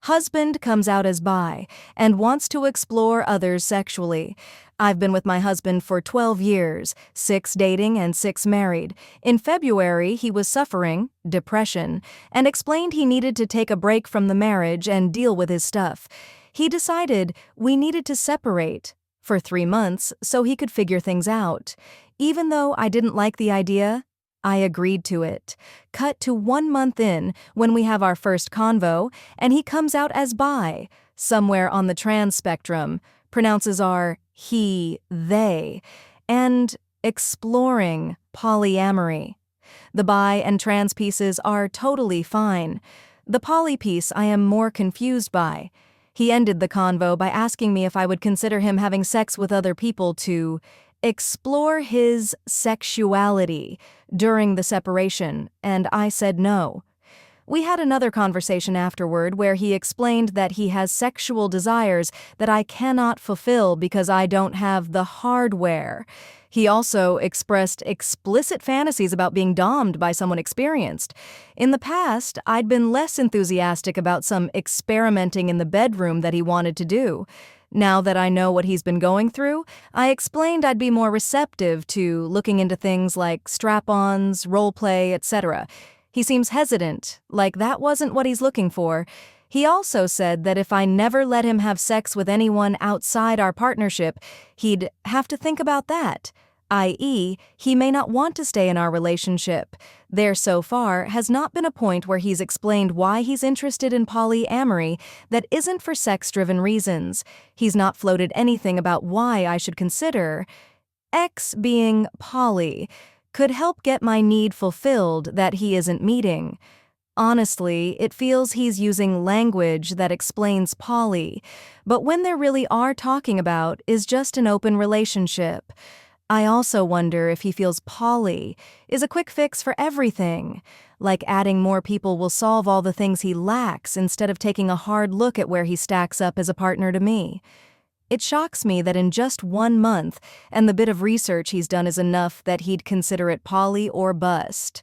Husband comes out as bi and wants to explore others sexually. I've been with my husband for 12 years, 6 dating and 6 married. In February, he was suffering depression and explained he needed to take a break from the marriage and deal with his stuff. He decided we needed to separate for 3 months so he could figure things out. Even though I didn't like the idea, I agreed to it. Cut to 1 month in when we have our first convo, and he comes out as bi, somewhere on the trans spectrum, pronounces our he, they, and exploring polyamory. The bi and trans pieces are totally fine. The poly piece I am more confused by. He ended the convo by asking me if I would consider him having sex with other people to explore his sexuality during the separation, and I said no. We had another conversation afterward where he explained that he has sexual desires that I cannot fulfill because I don't have the hardware. He also expressed explicit fantasies about being domed by someone experienced. In the past, I'd been less enthusiastic about some experimenting in the bedroom that he wanted to do. Now that I know what he's been going through, I explained I'd be more receptive to looking into things like strap-ons, role-play, etc. He seems hesitant, like that wasn't what he's looking for. He also said that if I never let him have sex with anyone outside our partnership, he'd have to think about that, i.e., he may not want to stay in our relationship. There so far has not been a point where he's explained why he's interested in polyamory that isn't for sex-driven reasons. He's not floated anything about why I should consider X being poly could help get my need fulfilled that he isn't meeting. Honestly, it feels he's using language that explains poly, but when they really are talking about is just an open relationship. I also wonder if he feels poly is a quick fix for everything, like adding more people will solve all the things he lacks instead of taking a hard look at where he stacks up as a partner to me. It shocks me that in just 1 month, and the bit of research he's done is enough that he'd consider it poly or bust.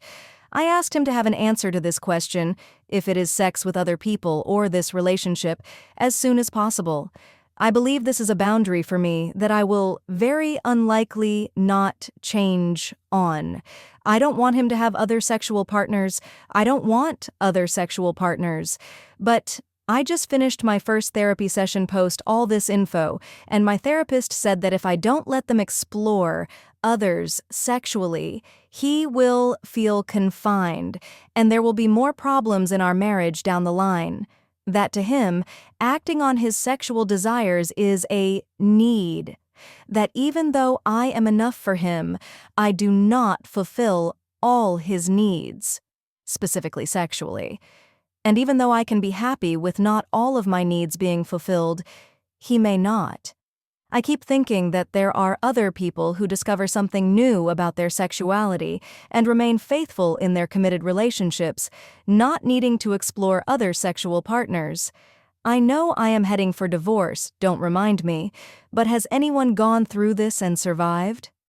I asked him to have an answer to this question, if it is sex with other people or this relationship, as soon as possible. I believe this is a boundary for me that I will very unlikely not change on. I don't want him to have other sexual partners. I don't want other sexual partners. But I just finished my first therapy session post all this info, and my therapist said that if I don't let them explore others sexually, he will feel confined, and there will be more problems in our marriage down the line. That to him, acting on his sexual desires is a need. That even though I am enough for him, I do not fulfill all his needs, specifically sexually. And even though I can be happy with not all of my needs being fulfilled, he may not. I keep thinking that there are other people who discover something new about their sexuality and remain faithful in their committed relationships, not needing to explore other sexual partners. I know I am heading for divorce, don't remind me, but has anyone gone through this and survived?